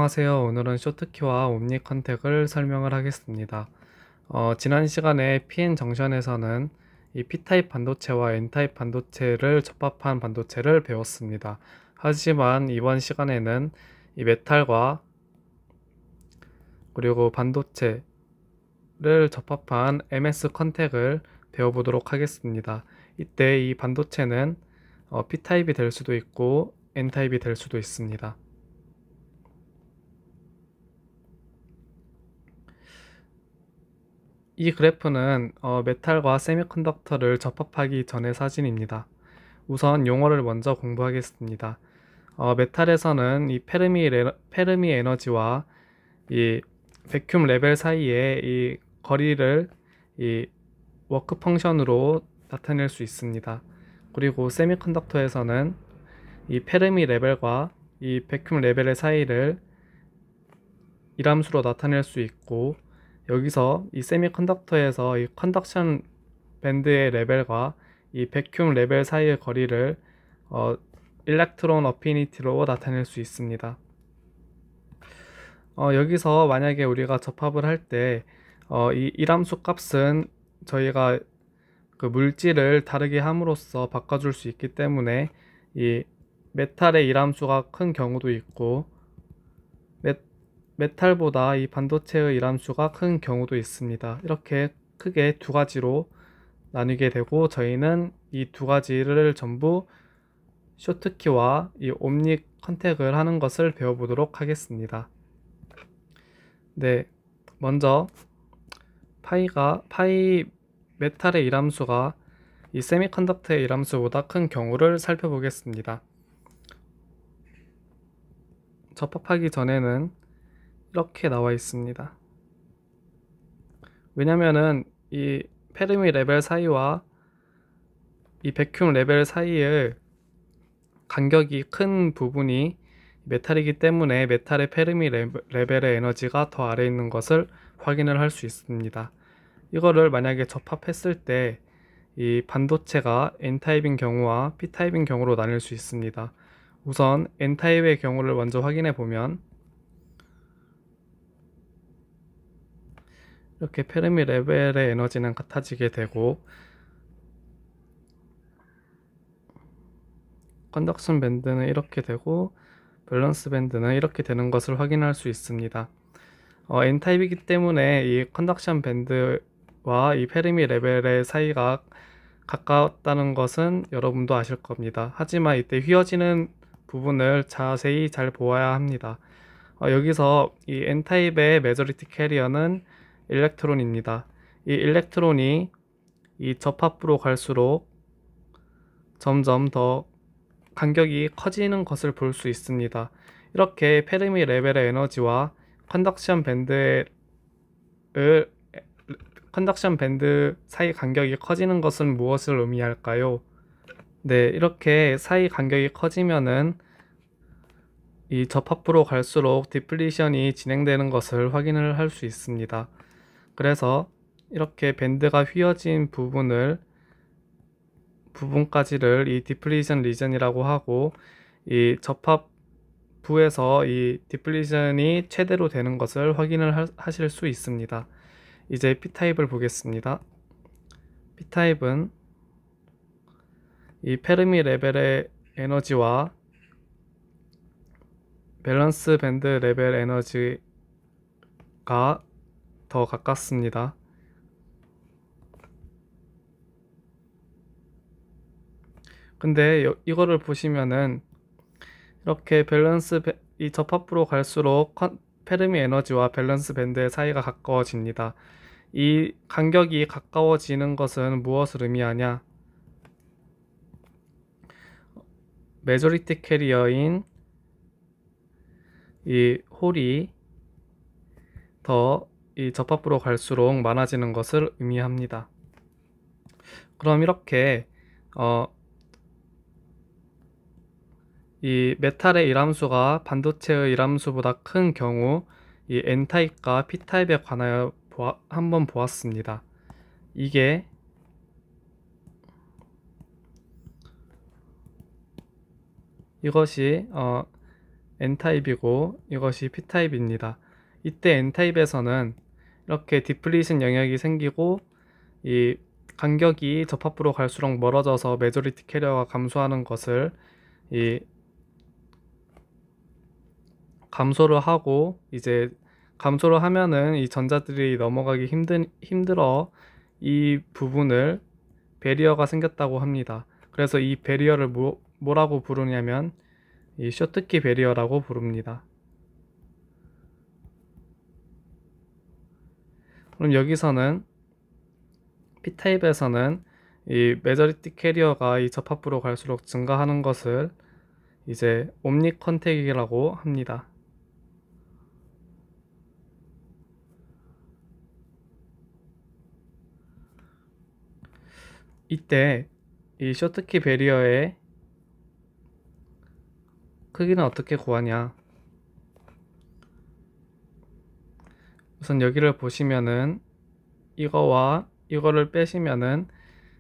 안녕하세요. 오늘은 쇼트키와 옴니 컨택을 설명을 하겠습니다. 지난 시간에 PN 정션에서는 이 P타입 반도체와 N타입 반도체를 접합한 반도체를 배웠습니다. 하지만 이번 시간에는 이 메탈과 그리고 반도체를 접합한 MS 컨택을 배워보도록 하겠습니다. 이때 이 반도체는 P타입이 될 수도 있고 N타입이 될 수도 있습니다. 이 그래프는 메탈과 세미컨덕터를 접합하기 전의 사진입니다. 우선 용어를 먼저 공부하겠습니다. 메탈에서는 이 페르미 에너지와 이 베큐um 레벨 사이의 이 거리를 이 워크 펑션으로 나타낼 수 있습니다. 그리고 세미컨덕터에서는 이 페르미 레벨과 이 베큐um 레벨의 사이를 일함수로 나타낼 수 있고, 여기서 이 세미컨덕터에서 이 컨덕션 밴드의 레벨과 이 베큐um 레벨 사이의 거리를 일렉트론 어피니티로 나타낼 수 있습니다. 여기서 만약에 우리가 접합을 할 때 이 일함수 값은 저희가 그 물질을 다르게 함으로써 바꿔줄 수 있기 때문에 이 메탈의 일함수가 큰 경우도 있고 메탈보다 이 반도체의 일함수가 큰 경우도 있습니다. 이렇게 크게 두 가지로 나뉘게 되고, 저희는 이 두 가지를 전부 쇼트키와 이 옴니 컨택을 하는 것을 배워보도록 하겠습니다. 네, 먼저 파이 메탈의 일함수가 이 세미컨덕터의 일함수보다 큰 경우를 살펴보겠습니다. 접합하기 전에는 이렇게 나와 있습니다. 왜냐면은 이 페르미 레벨 사이와 이 베큐um 레벨 사이의 간격이 큰 부분이 메탈이기 때문에 메탈의 페르미 레벨의 에너지가 더 아래에 있는 것을 확인을 할 수 있습니다. 이거를 만약에 접합했을 때 이 반도체가 N타입인 경우와 P타입인 경우로 나뉠 수 있습니다. 우선 N타입의 경우를 먼저 확인해 보면 이렇게 페르미 레벨의 에너지는 같아지게 되고, 컨덕션 밴드는 이렇게 되고 밸런스 밴드는 이렇게 되는 것을 확인할 수 있습니다. N타입이기 때문에 이 컨덕션 밴드와 이 페르미 레벨의 사이가 가까웠다는 것은 여러분도 아실 겁니다. 하지만 이때 휘어지는 부분을 자세히 잘 보아야 합니다. 여기서 이 N타입의 메저리티 캐리어는 일렉트론입니다. 이 일렉트론이 이 접합부로 갈수록 점점 더 간격이 커지는 것을 볼 수 있습니다. 이렇게 페르미 레벨의 에너지와 컨덕션 밴드 사이 간격이 커지는 것은 무엇을 의미할까요? 네, 이렇게 사이 간격이 커지면은 이 접합부로 갈수록 디플리션이 진행되는 것을 확인을 할 수 있습니다. 그래서 이렇게 밴드가 휘어진 부분까지를 이 디플리션 리전이라고 하고, 이 접합부에서 이 디플리션이 최대로 되는 것을 확인을 하실 수 있습니다. 이제 P타입을 보겠습니다. P타입은 이 페르미 레벨의 에너지와 밸런스 밴드 레벨 에너지가 더 가깝습니다. 근데 이거를 보시면은 이렇게 이 접합부로 갈수록 페르미 에너지와 밸런스 밴드의 사이가 가까워집니다. 이 간격이 가까워지는 것은 무엇을 의미하냐? 메조리티 캐리어인 이 홀이 더 이 접합부로 갈수록 많아지는 것을 의미합니다. 그럼 이렇게 이 메탈의 일함수가 반도체의 일함수보다 큰 경우 이 N타입과 P타입에 관하여 한번 보았습니다. 이것이 N타입이고 이것이 P타입입니다. 이때 N타입에서는 이렇게 디플리션 영역이 생기고 이 간격이 접합부로 갈수록 멀어져서 메조리티 캐리어가 감소하는 것을 이 감소를 하고, 이제 감소를 하면은 이 전자들이 넘어가기 힘들어 이 부분을 베리어가 생겼다고 합니다. 그래서 이 베리어를 뭐라고 부르냐면 이 쇼트키 베리어라고 부릅니다. 그럼 여기서는 P타입에서는 이 메저리티 캐리어가 이 접합부로 갈수록 증가하는 것을 이제 옴닉 컨택이라고 합니다. 이때 이 쇼트키 베리어의 크기는 어떻게 구하냐? 우선 여기를 보시면은 이거와 이거를 빼시면은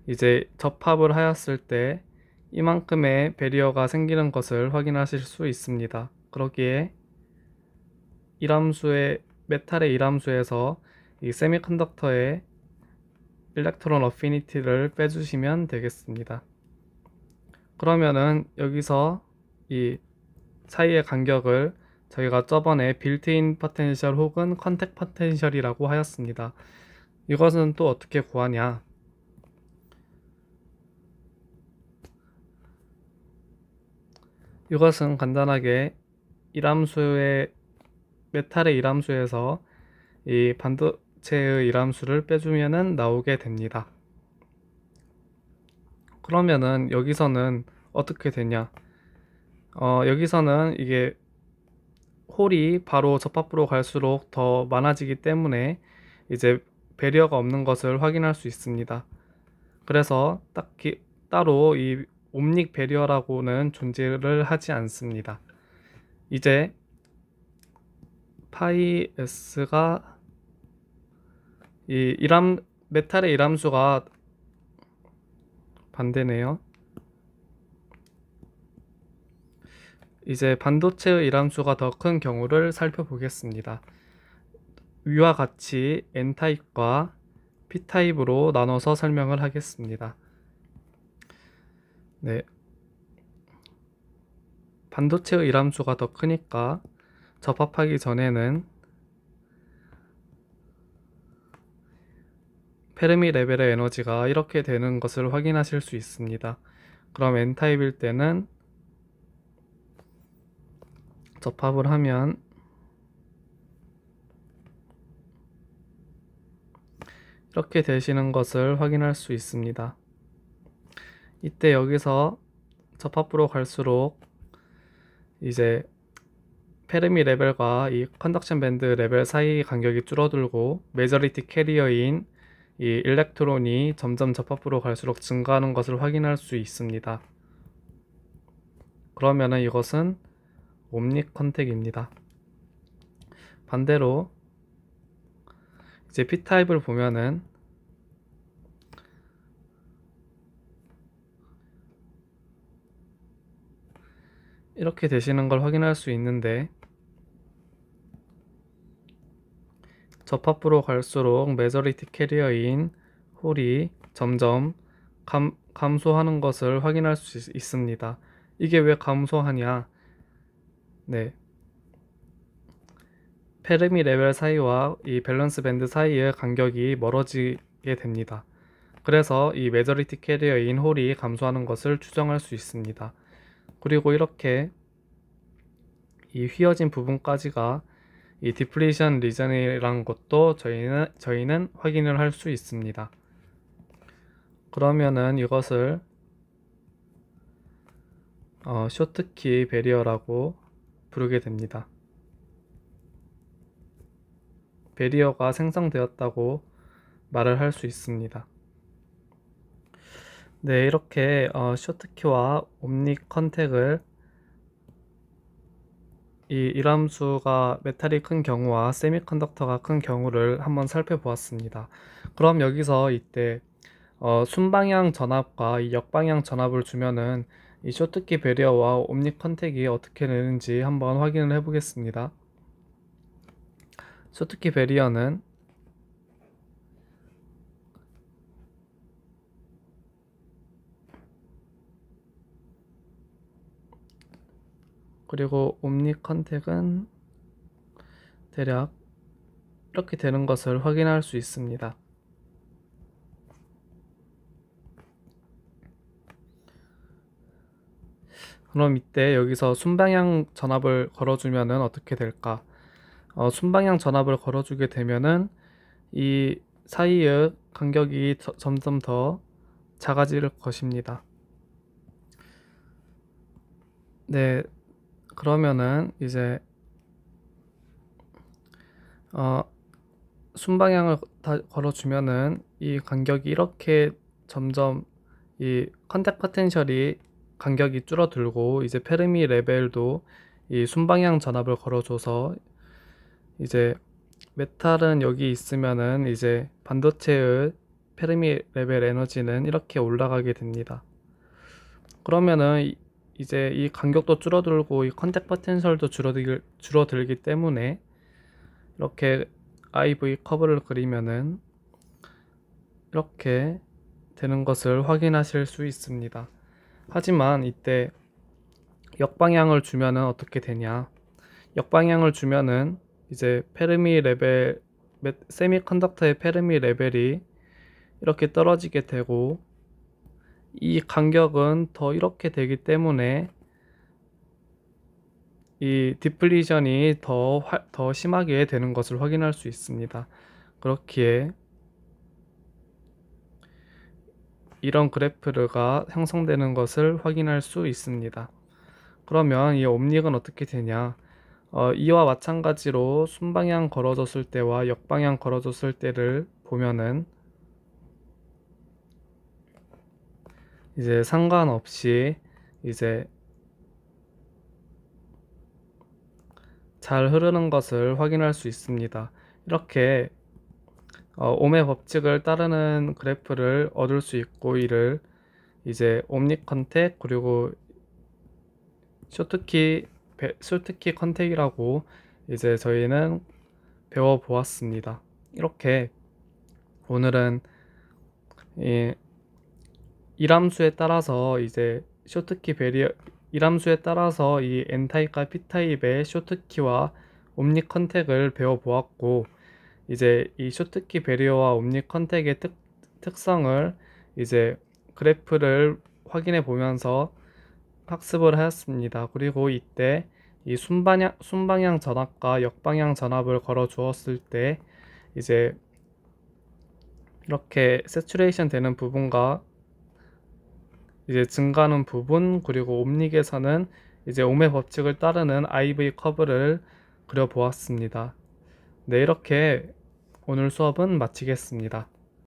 이제 접합을 하였을 때 이만큼의 베리어가 생기는 것을 확인하실 수 있습니다. 그러기에 메탈의 일함수에서 이 세미컨덕터의 일렉트론 어피니티를 빼주시면 되겠습니다. 그러면은 여기서 이 사이의 간격을 저희가 저번에 빌트인 포텐셜 혹은 컨택 포텐셜이라고 하였습니다. 이것은 또 어떻게 구하냐? 이것은 간단하게 메탈의 일함수에서 이 반도체의 일함수를 빼주면은 나오게 됩니다. 그러면은 여기서는 어떻게 되냐? 여기서는 이게 홀이 바로 접합부로 갈수록 더 많아지기 때문에 이제 배리어가 없는 것을 확인할 수 있습니다. 그래서 따로 이 옴닉 배리어라고는 존재를 하지 않습니다. 이제 파이 S가 이 메탈의 일함수가 반대네요. 이제 반도체의 일함수가 더 큰 경우를 살펴보겠습니다. 위와 같이 N타입과 P타입으로 나눠서 설명을 하겠습니다. 네. 반도체의 일함수가 더 크니까 접합하기 전에는 페르미 레벨의 에너지가 이렇게 되는 것을 확인하실 수 있습니다. 그럼 N타입일 때는 접합을 하면 이렇게 되시는 것을 확인할 수 있습니다. 이때 여기서 접합부로 갈수록 이제 페르미 레벨과 이 컨덕션 밴드 레벨 사이 간격이 줄어들고 메저리티 캐리어인 이 일렉트론이 점점 접합부로 갈수록 증가하는 것을 확인할 수 있습니다. 그러면은 이것은 옴닉 컨택입니다. 반대로 이제 P타입을 보면은 이렇게 되시는 걸 확인할 수 있는데, 접합부로 갈수록 메저리티 캐리어인 홀이 점점 감소하는 것을 확인할 수 있습니다. 이게 왜 감소하냐? 네. 페르미 레벨 사이와 이 밸런스 밴드 사이의 간격이 멀어지게 됩니다. 그래서 이 메저리티 캐리어인 홀이 감소하는 것을 추정할 수 있습니다. 그리고 이렇게 이 휘어진 부분까지가 이 디플리션 리전이라는 것도 저희는 확인을 할 수 있습니다. 그러면은 이것을 쇼트키 베리어라고 부르게 됩니다. 베리어가 생성되었다고 말을 할 수 있습니다. 네, 이렇게 쇼트키와 옴닉 컨택을 이 일함수가 메탈이 큰 경우와 세미컨덕터가 큰 경우를 한번 살펴보았습니다. 그럼 여기서 이때 순방향 전압과 이 역방향 전압을 주면은 이 쇼트키 배리어와 옴니 컨택이 어떻게 되는지 한번 확인을 해 보겠습니다. 쇼트키 배리어는 그리고 옴니 컨택은 대략 이렇게 되는 것을 확인할 수 있습니다. 그럼 이때 여기서 순방향 전압을 걸어주면 어떻게 될까? 순방향 전압을 걸어주게 되면은 이 사이의 간격이 점점 더 작아질 것입니다. 네, 그러면은 이제 순방향을 걸어주면은 이 간격이 이렇게 점점 이 컨택 포텐셜이 간격이 줄어들고 이제 페르미 레벨도 이 순방향 전압을 걸어줘서 이제 메탈은 여기 있으면은 이제 반도체의 페르미 레벨 에너지는 이렇게 올라가게 됩니다. 그러면은 이제 이 간격도 줄어들고 이 컨택 포텐셜도 줄어들기 때문에 이렇게 IV 커브를 그리면은 이렇게 되는 것을 확인하실 수 있습니다. 하지만 이때 역방향을 주면은 어떻게 되냐? 역방향을 주면은 이제 페르미 레벨, 세미컨덕터의 페르미 레벨이 이렇게 떨어지게 되고 이 간격은 더 이렇게 되기 때문에 이 디플리션이 더 심하게 되는 것을 확인할 수 있습니다. 그렇기에 이런 그래프가 형성되는 것을 확인할 수 있습니다. 그러면 이 옴닉은 어떻게 되냐? 이와 마찬가지로 순방향 걸어줬을 때와 역방향 걸어줬을 때를 보면은 이제 상관없이 이제 잘 흐르는 것을 확인할 수 있습니다. 이렇게 옴의 법칙을 따르는 그래프를 얻을 수 있고 이를 이제 옴니 컨택 그리고 쇼트키 컨택이라고 이제 저희는 배워 보았습니다. 이렇게 오늘은 이 이람수에 따라서 이제 쇼트키 배리어 이람수에 따라서 이 N타입과 P타입의 쇼트키와 옴니 컨택을 배워 보았고 이제 이 쇼트키 배리어와 옴니 컨택의 특성을 이제 그래프를 확인해 보면서 학습을 하였습니다. 그리고 이때 이 순방향 전압과 역방향 전압을 걸어 주었을 때 이제 이렇게 세츄레이션 되는 부분과 이제 증가하는 부분 그리고 옴닉에서는 이제 옴의 법칙을 따르는 IV 커브를 그려 보았습니다. 네, 이렇게 오늘 수업은 마치겠습니다.